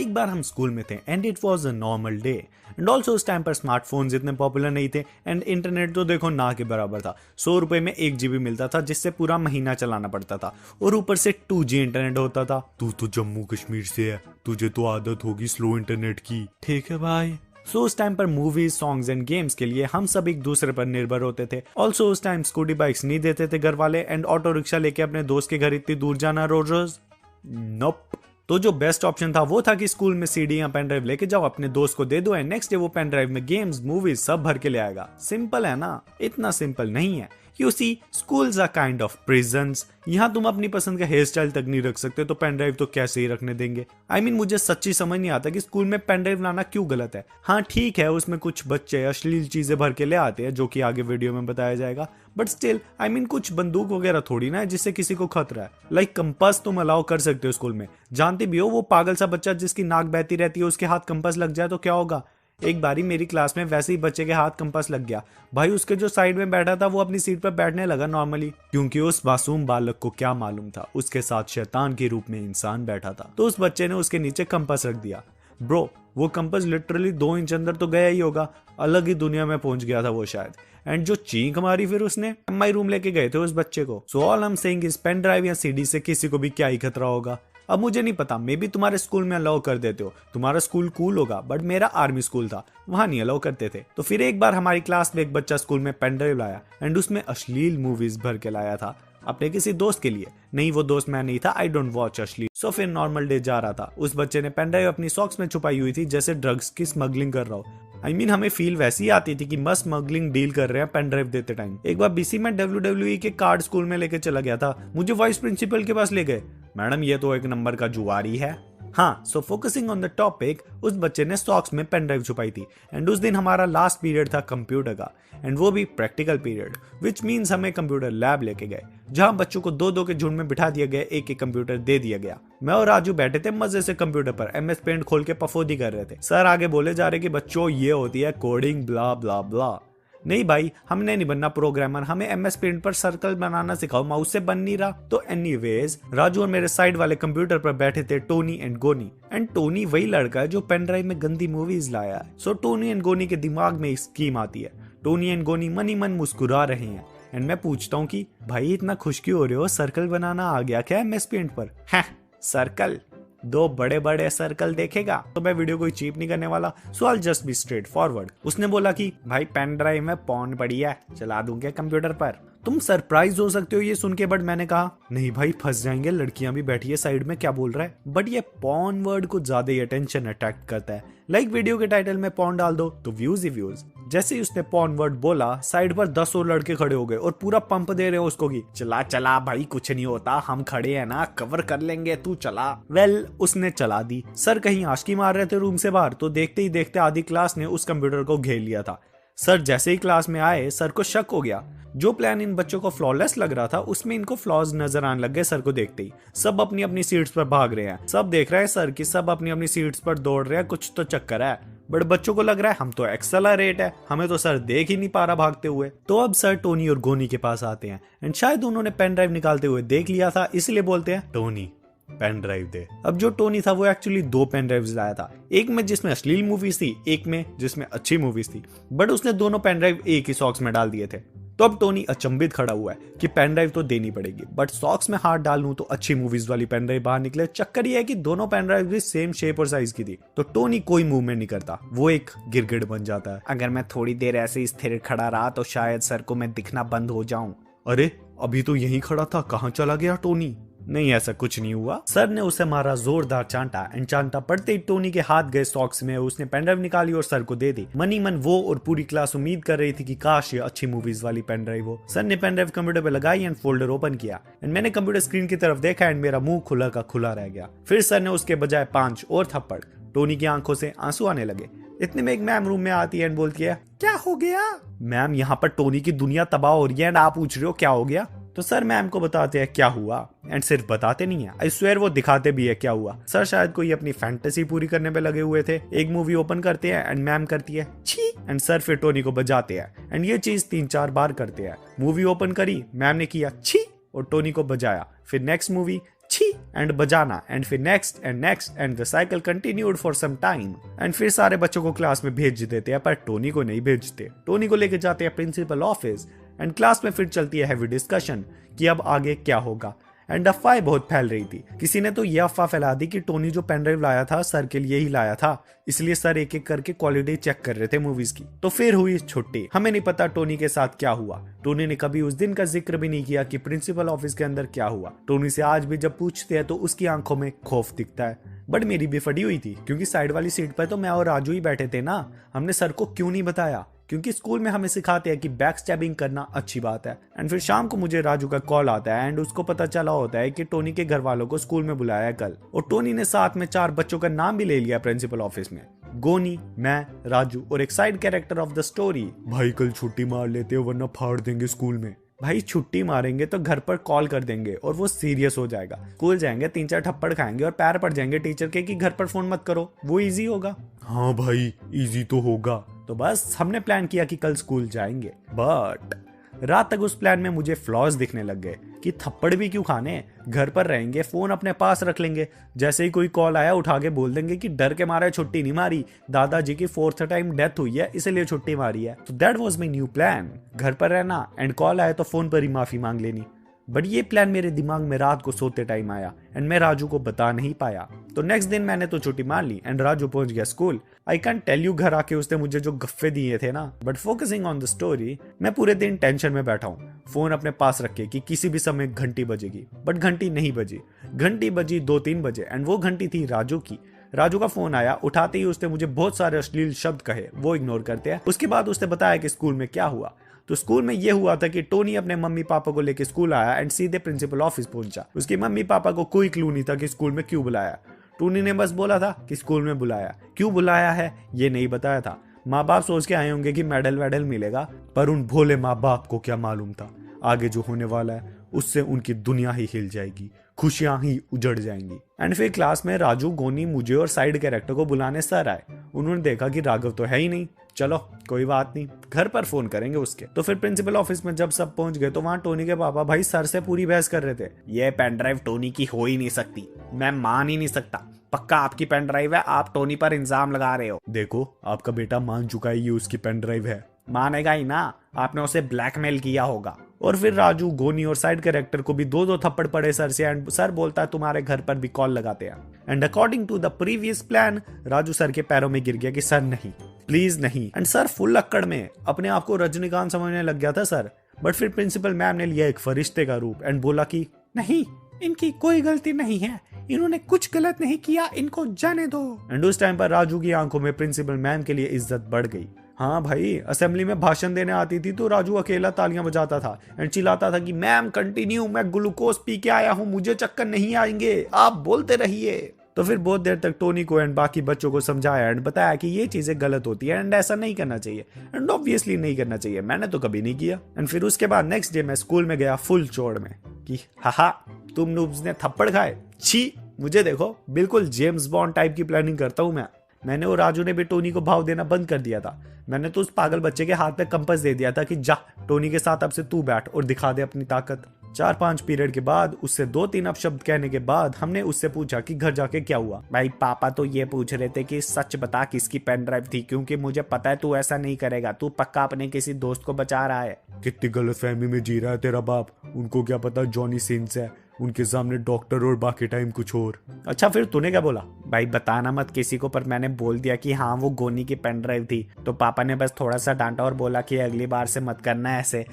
एक बार हम स्कूल में थे and it was a normal day and also उस टाइम पर स्मार्टफोन्स इतने पॉपुलर नहीं थे एंड इंटरनेट तो देखो ना के बराबर था। 100 रुपए में 1 GB मिलता था जिससे पूरा महीना चलाना पड़ता था और ऊपर से 2G इंटरनेट होता था। तू तो जम्मू कश्मीर से है, तुझे तो आदत होगी स्लो इंटरनेट की। ठीक है भाई। उस टाइम पर मूवीज, सॉन्ग्स एंड गेम्स के लिए हम सब एक दूसरे पर निर्भर होते थे। ऑल्सो उस टाइम स्कूटी बाइक्स नहीं देते थे घर वाले एंड ऑटो रिक्शा लेके अपने दोस्त के घर इतनी दूर जाना रोज रोज, नोप। तो जो बेस्ट ऑप्शन था वो था कि स्कूल में सीडी या पेन ड्राइव लेके जाओ, अपने दोस्त को दे दो एंड नेक्स्ट डे वो पेन ड्राइव में गेम्स, मूवीज सब भर के ले आएगा। सिंपल है ना? इतना सिंपल नहीं है। You see, schools are kind of prisons. यहाँ तुम अपनी पसंद का हेयर स्टाइल तक नहीं रख सकते तो पेन ड्राइव तो कैसे ही रखने देंगे। मुझे सच्ची समझ नहीं आता कि स्कूल में पेन ड्राइव लाना क्यों गलत है। हाँ ठीक है, उसमें कुछ बच्चे अश्लील चीजें भर के ले आते हैं जो कि आगे वीडियो में बताया जाएगा, बट स्टिल कुछ बंदूक वगैरह थोड़ी ना है जिससे किसी को खतरा है। लाइक कंपास तुम अलाउ कर सकते हो स्कूल में। जानते भी हो वो पागल सा बच्चा जिसकी नाक बहती रहती है उसके हाथ कंपास लग जाए तो क्या होगा। एक बारी मेरी क्लास में वैसे ही बच्चे के हाथ कंपास लग गया। भाई उसके जो साइड में बैठा था वो अपनी सीट पर बैठने लगा नॉर्मली, क्योंकि उस मासूम बालक को क्या मालूम था उसके साथ शैतान के रूप में इंसान बैठा था। तो उस बच्चे ने उसके नीचे कंपास रख दिया। ब्रो वो कंपास लिटरली 2 इंच अंदर तो गया ही होगा, अलग ही दुनिया में पहुंच गया था वो शायद। एंड जो चीख मारी फिर उसने, MI रूम लेके गए थे उस बच्चे को। So all I am saying is pen drive या CD से किसी को भी क्या ही खतरा होगा। अब मुझे नहीं पता, मे बी तुम्हारे स्कूल में अलाउ कर देते हो, तुम्हारा स्कूल कूल होगा, बट मेरा आर्मी स्कूल था, वहां नहीं अलाउ करते थे। तो फिर एक बार हमारी क्लास में एक बच्चा स्कूल में पेन ड्राइव लाया एंड उसमें अश्लील मूवीज भर के लाया था अपने किसी दोस्त के लिए। नहीं वो दोस्त मैं नहीं था, आई डोंट वॉच अश्लील। सो फिर नॉर्मल डे जा रहा था, उस बच्चे ने पेन ड्राइव अपनी सॉक्स में छुपाई हुई थी जैसे ड्रग्स की स्मगलिंग कर रहा हो। हमें फील वैसी आती थी कि मस्त स्मगलिंग डील कर रहे हैं पेन ड्राइव देते टाइम। एक बार BC में WWE के कार्ड स्कूल में लेके चला गया था, मुझे वाइस प्रिंसिपल के पास ले गए। मैडम ये तो 1 नंबर का जुआरी है। हाँ, सो फोकसिंग ऑन द टॉपिक, उस बच्चे ने सॉक्स में पेन ड्राइव छुपाई थी एंड उस दिन हमारा लास्ट पीरियड था कंप्यूटर का एंड वो भी प्रैक्टिकल पीरियड, विच मीन्स हमें कंप्यूटर लैब लेके गए जहां बच्चों को 2-2 के झुंड में बिठा दिया गया, एक कंप्यूटर दे दिया गया। मैं और राजू बैठे थे मजे से कंप्यूटर पर MS पेंट खोल के पफोदी कर रहे थे। सर आगे बोले जा रहे कि बच्चों ये होती है कोडिंग ब्ला ब्ला ब्ला। नहीं भाई हमने नहीं बनना प्रोग्रामर, हमें MS पेंट पर सर्कल बनाना सिखाओ, माउस से बन नहीं रहा। तो एनीवेज राजू और मेरे साइड वाले कंप्यूटर पर बैठे थे टोनी एंड गोनी एंड टोनी वही लड़का है जो पेन ड्राइव में गंदी मूवीज लाया है। सो टोनी एंड गोनी के दिमाग में एक स्कीम आती है। टोनी एंड गोनी मन ही मन मुस्कुरा रहे हैं एंड मैं पूछता हूँ कि भाई इतना खुश क्यों हो रहे हो, सर्कल बनाना आ गया क्या MS पेंट पर? है सर्कल, 2 बड़े बड़े सर्कल देखेगा? तो मैं वीडियो कोई चीप नहीं करने वाला, so I just be straightforward. उसने बोला कि भाई पेन ड्राइव में पॉर्न पड़ी है, चला दूं क्या कंप्यूटर पर? तुम सरप्राइज हो सकते हो ये सुन के, बट मैंने कहा नहीं भाई फंस जाएंगे, लड़कियां भी बैठी है साइड में, क्या बोल रहा है? बट ये पॉर्न वर्ड को ज्यादा ही अटेंशन अट्रैक्ट करता है। लाइक वीडियो के टाइटल में पॉर्न डाल दो तो व्यूज ही व्यूज। जैसे ही उसने पॉर्न वर्ड बोला साइड पर 10 और लड़के खड़े हो गए और पूरा पंप दे रहे हो उसको कि चला चला भाई कुछ नहीं होता, हम खड़े हैं ना, कवर कर लेंगे, तू चला। वेल उसने चला दी। सर कहीं आशकी मार रहे थे रूम से बाहर, तो देखते ही देखते आधी क्लास ने उस कंप्यूटर को घेर लिया था। सर जैसे ही क्लास में आए सर को शक हो गया। जो प्लान इन बच्चों को फ्लॉलेस लग रहा था उसमें इनको फ्लॉज नजर आने लग गए सर को देखते ही। सब अपनी अपनी सीट्स पर भाग रहे हैं, सब देख रहे हैं सर की सब अपनी अपनी सीट्स पर दौड़ रहे हैं, कुछ तो चक्कर है। बट बच्चों को लग रहा है हम तो एक्सेलरेट है, हमें तो सर देख ही नहीं पा रहा भागते हुए। तो अब सर टोनी और गोनी के पास आते हैं एंड शायद उन्होंने पेन ड्राइव निकालते हुए देख लिया था, इसलिए बोलते हैं टोनी पेन ड्राइव दे। अब जो टोनी था वो एक्चुअली 2 पेन ड्राइव्स लाया था, एक में जिसमें अश्लील मूवीज थी, एक में जिसमें अच्छी मूवीज थी, बट उसने दोनों पेन ड्राइव एक ही सॉक्स में डाल दिए थे। तो अब टोनी अचंभित खड़ा हुआ है कि पेन ड्राइव तो देनी पड़ेगी, बट सॉक्स में हाथ डाल लूं तो अच्छी मूवीज वाली पेन ड्राइव बाहर निकले। चक्कर ये है कि दोनों पेन ड्राइव भी सेम शेप और साइज की थी। तो टोनी कोई मूवमेंट नहीं करता, वो एक गिरगिट बन जाता है। अगर मैं थोड़ी देर ऐसे स्थिर खड़ा रहा तो शायद सर को मैं दिखना बंद हो जाऊं। अरे अभी तो यहीं खड़ा था, कहाँ चला गया टोनी? नहीं ऐसा कुछ नहीं हुआ। सर ने उसे मारा जोरदार चांटा एंड चांटा पड़ते ही टोनी के हाथ गए सॉक्स में, उसने पेन ड्राइव निकाली और सर को दे दी। मनी मन वो और पूरी क्लास उम्मीद कर रही थी कि काश ये अच्छी मूवीज वाली पेन ड्राइव हो। सर ने पेन ड्राइव कंप्यूटर पे लगाई एंड फोल्डर ओपन किया एंड मैंने कंप्यूटर स्क्रीन की तरफ देखा एंड मेरा मुंह खुला का खुला रह गया। फिर सर ने उसके बजाय 5 और थप्पड़। टोनी की आंखों से आंसू आने लगे। इतने में एक मैम रूम में आती है एंड बोलती है क्या हो गया? मैम यहाँ पर टोनी की दुनिया तबाह हो रही है एंड आप पूछ रहे हो क्या हो गया? तो सर मैम को बताते हैं क्या हुआ एंड सिर्फ बताते नहीं है, आई स्वेयर वो दिखाते भी है क्या हुआ। सर शायद कोई अपनी फैंटेसी पूरी करने पे लगे हुए थे। एक मूवी ओपन करते हैं एंड मैम करती है छी एंड सर फिर टोनी को बजाते हैं एंड ये चीज 3-4 बार करते हैं। मूवी ओपन करी, मैम ने किया छी और टोनी को बजाया, फिर नेक्स्ट मूवी छी एंड बजाना एंड फिर next and the cycle continued for some time. And फिर सारे बच्चों को क्लास में भेज देते हैं पर टोनी को नहीं भेजते। टोनी को लेके जाते हैं प्रिंसिपल ऑफिस एंड क्लास में फिर चलती है हैवी डिस्कशन कि अब आगे क्या होगा। एंड अफवाहें बहुत फैल रही थी। किसी ने तो यह अफवाह फैला दी कि टोनी जो पेन ड्राइव लाया था सर के लिए ही लाया था, इसलिए सर एक एक करके क्वालिटी चेक कर रहे थे मूवीज की। तो फिर हुई छुट्टी। हमें नहीं पता टोनी के साथ क्या हुआ। टोनी ने कभी उस दिन का जिक्र भी नहीं किया कि प्रिंसिपल ऑफिस के अंदर क्या हुआ। टोनी से आज भी जब पूछते हैं तो उसकी आंखों में खौफ दिखता है। बट मेरी भी फटी हुई थी क्योंकि साइड वाली सीट पर तो मैं और राजू ही बैठे थे ना। हमने सर को क्यों नहीं बताया, क्योंकि स्कूल में हमें सिखाते हैं कि बैक स्टैबिंग करना अच्छी बात है। एंड फिर शाम को मुझे राजू का कॉल आता है एंड उसको पता चला होता है कि टोनी के घर वालों को स्कूल में बुलाया है कल। और टोनी ने साथ में 4 बच्चों का नाम भी ले लिया प्रिंसिपल ऑफिस में, गोनी, मैं, राजू और एक side character of the story. भाई कल छुट्टी मार लेते हो वरना फाड़ देंगे स्कूल में। भाई छुट्टी मारेंगे तो घर पर कॉल कर देंगे और वो सीरियस हो जाएगा। स्कूल जाएंगे 3-4 थप्पड़ खाएंगे और पैर पड़ जाएंगे टीचर के कि घर पर फोन मत करो, वो इजी होगा। हाँ भाई इजी तो होगा। तो बस हमने प्लान किया कि कल स्कूल जाएंगे। बट रात तक उस प्लान में मुझे फ्लॉज दिखने लग गए कि थप्पड़ भी क्यों खाने, घर पर रहेंगे, फोन अपने पास रख लेंगे, जैसे ही कोई कॉल आया उठा के बोल देंगे कि डर के मारे छुट्टी नहीं मारी, दादाजी की 4th टाइम डेथ हुई है इसलिए छुट्टी मारी है। तो that was my new plan, घर पर रहना एंड कॉल आया तो फोन पर ही माफी मांग लेनी। बट ये प्लान मेरे दिमाग में रात को सोते टाइम आया एंड मैं राजू को बता नहीं पाया। तो नेक्स्ट दिन मैंने तो छुट्टी मार ली एंड राजू पहुंच गया school. I can't tell you घर आके उसने मुझे जो गफ्फे दिए थे ना। But focusing on the story, मैं पूरे दिन टेंशन में बैठा हूँ, फोन अपने पास रखे कि किसी भी समय घंटी बजेगी। बट घंटी नहीं बजी। घंटी बजी 2-3 बजे एंड वो घंटी थी राजू की। राजू का फोन आया, उठाते ही उसने मुझे बहुत सारे अश्लील शब्द कहे, वो इग्नोर करते हैं। उसके बाद उसने बताया कि स्कूल में क्या हुआ। तो स्कूल में यह हुआ था कि टोनी अपने मम्मी पापा को लेकर स्कूल आया एंड सीधे प्रिंसिपल ऑफिस पहुंचा। उसके मम्मी पापा को कोई क्लू नहीं था कि स्कूल में क्यों बुलाया। टोनी ने बस बोला था कि स्कूल में बुलाया, क्यों बुलाया है ये नहीं बताया था। माँ बाप सोच के आए होंगे कि मेडल वेडल मिलेगा, पर उन भोले माँ बाप को क्या मालूम था आगे जो होने वाला है उससे उनकी दुनिया ही हिल जाएगी, खुशियां ही उजड़ जाएंगी। एंड फिर क्लास में राजू, गोनी, मुझे और साइड कैरेक्टर को बुलाने सर आए। उन्होंने देखा कि राघव तो है ही नहीं, चलो कोई बात नहीं, घर पर फोन करेंगे उसके। तो फिर प्रिंसिपल ऑफिस में जब सब पहुंच गए तो वहां टोनी के पापा भाई सर से पूरी बहस कर रहे थे। ये पेन ड्राइव टोनी की हो ही नहीं सकती, मैं मान ही नहीं सकता, पक्का आपकी पेन ड्राइव है, आप टोनी पर इल्जाम लगा रहे हो। देखो आपका बेटा मान चुका है ये उसकी पेन ड्राइव है, मानेगा ही ना, आपने उसे ब्लैकमेल किया होगा। और फिर राजू, गोनी और साइड कैरेक्टर को भी 2-2 थप्पड़ पड़े सर से एंड सर बोलता है तुम्हारे घर पर भी कॉल लगाते हैं। And according to the previous plan Raju sir के पैरों में गिर गया कि सर नहीं, प्लीज नहीं। एंड सर फुल अक्कड़ में अपने आप को रजनीकांत समझने लग गया था सर। बट फिर प्रिंसिपल मैम ने लिया एक फरिश्ते का रूप एंड बोला कि नहीं, इनकी कोई गलती नहीं है, इन्होंने कुछ गलत नहीं किया, इनको जाने दो। एंड उस टाइम पर राजू की आंखों में प्रिंसिपल मैम के लिए इज्जत बढ़ गई। हाँ भाई, असेंबली में भाषण देने आती थी तो राजू अकेला तालियां बजाता था एंड चिल्लाता था कि मैम कंटिन्यू, मैं ग्लूकोज पी के आया हूँ, मुझे चक्कर नहीं आएंगे, आप बोलते रहिए। तो फिर बहुत देर तक टोनी को एंड बाकी बच्चों को समझाया एंड बताया कि ये चीजें गलत होती है एंड ऐसा नहीं करना चाहिए एंड ऑब्वियसली नहीं करना चाहिए, मैंने तो कभी नहीं किया। एंड फिर उसके बाद नेक्स्ट डे मैं स्कूल में गया फुल चौड़ में कि हाहा तुम नूब्स ने थप्पड़ खाए, छी मुझे देखो, बिल्कुल जेम्स बॉन्ड टाइप की प्लानिंग करता हूँ मैं। मैंने और राजू ने भी टोनी को भाव देना बंद कर दिया था। मैंने तो उस पागल बच्चे के हाथ में कंपास दे दिया था कि जा टोनी के साथ अब से तू बैठ और दिखा दे अपनी ताकत। 4-5 पीरियड के बाद उससे 2-3 अपशब्द कहने के बाद हमने उससे पूछा कि घर जाके क्या हुआ। भाई पापा तो ये पूछ रहे थे कि सच बता किसकी पेन ड्राइव थी, क्योंकि मुझे पता है तू ऐसा नहीं करेगा, तू पक्का अपने किसी दोस्त को बचा रहा है। कितनी गलतफहमी में जी रहा है तेरा बाप, उनको क्या पता जॉनी सिंस है, उनके सामने डॉक्टर और बाकी टाइम कुछ और। अच्छा फिर तूने क्या बोला? भाई बताना मत किसी को, पर मैंने बोल दिया कि हाँ वो गोनी की पेन ड्राइव थी, तो पापा ने बस थोड़ा सा डांटा और बोला कि अगली बार से मत करना ऐसे।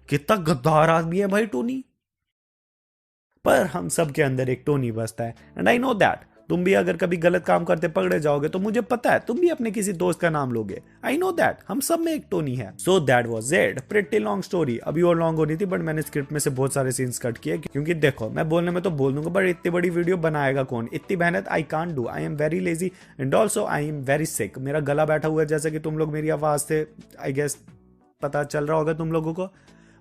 कितना गद्दार आदमी है भाई टोनी। पर हम सब के अंदर एक टोनी बसता है एंड आई नो दैट तुम भी अगर कभी गलत काम करते पकड़े जाओगे तो मुझे पता है तुम भी अपने किसी दोस्त का नाम लोगे। आई नो दैट हम सब में एक टोनी है। So that was it, pretty long story. अभी और लॉन्ग होनी थी बट मैंने स्क्रिप्ट में से बहुत सारे सीन्स कट किए, क्योंकि देखो मैं बोलने में तो बोल दूंगा बट इतनी बड़ी वीडियो बनाएगा कौन, इतनी मेहनत I can't do, I am very lazy and also I am very sick. मेरा गला बैठा हुआ है जैसे कि तुम लोग मेरी आवाज से आई गेस पता चल रहा होगा तुम लोगों को।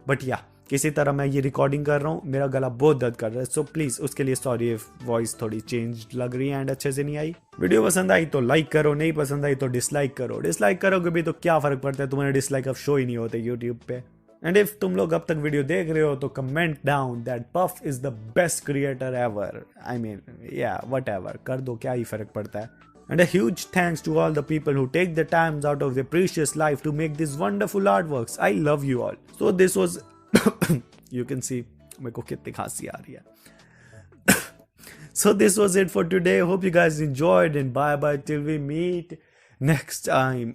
बट या किसी तरह मैं ये रिकॉर्डिंग कर रहा हूँ, मेरा गला बहुत दर्द कर रहा है, सो प्लीज उसके लिए सॉरी इफ वॉइस थोड़ी चेंज लग रही है एंड अच्छे से नहीं आई। वीडियो पसंद आई तो लाइक करो, नहीं पसंद आई तो डिसलाइक करो। डिसलाइक करोगे भी तो क्या फर्क पड़ता है, तुम्हारे डिसलाइक अब शो ही नहीं होते यूट्यूब पे। एंड इफ तुम लोग अब तक वीडियो देख रहे हो तो comment down that puff is the best creator ever. I mean या वट एवर कर दो, क्या ही फर्क पड़ता है. And a huge thanks to all the people who take the times out of their precious life to make these wonderful artworks. I love you all. So this was you can see मेरे को कितनी खांसी आ रही है. So this was it for today. Hope you guys enjoyed and bye bye till we meet next time.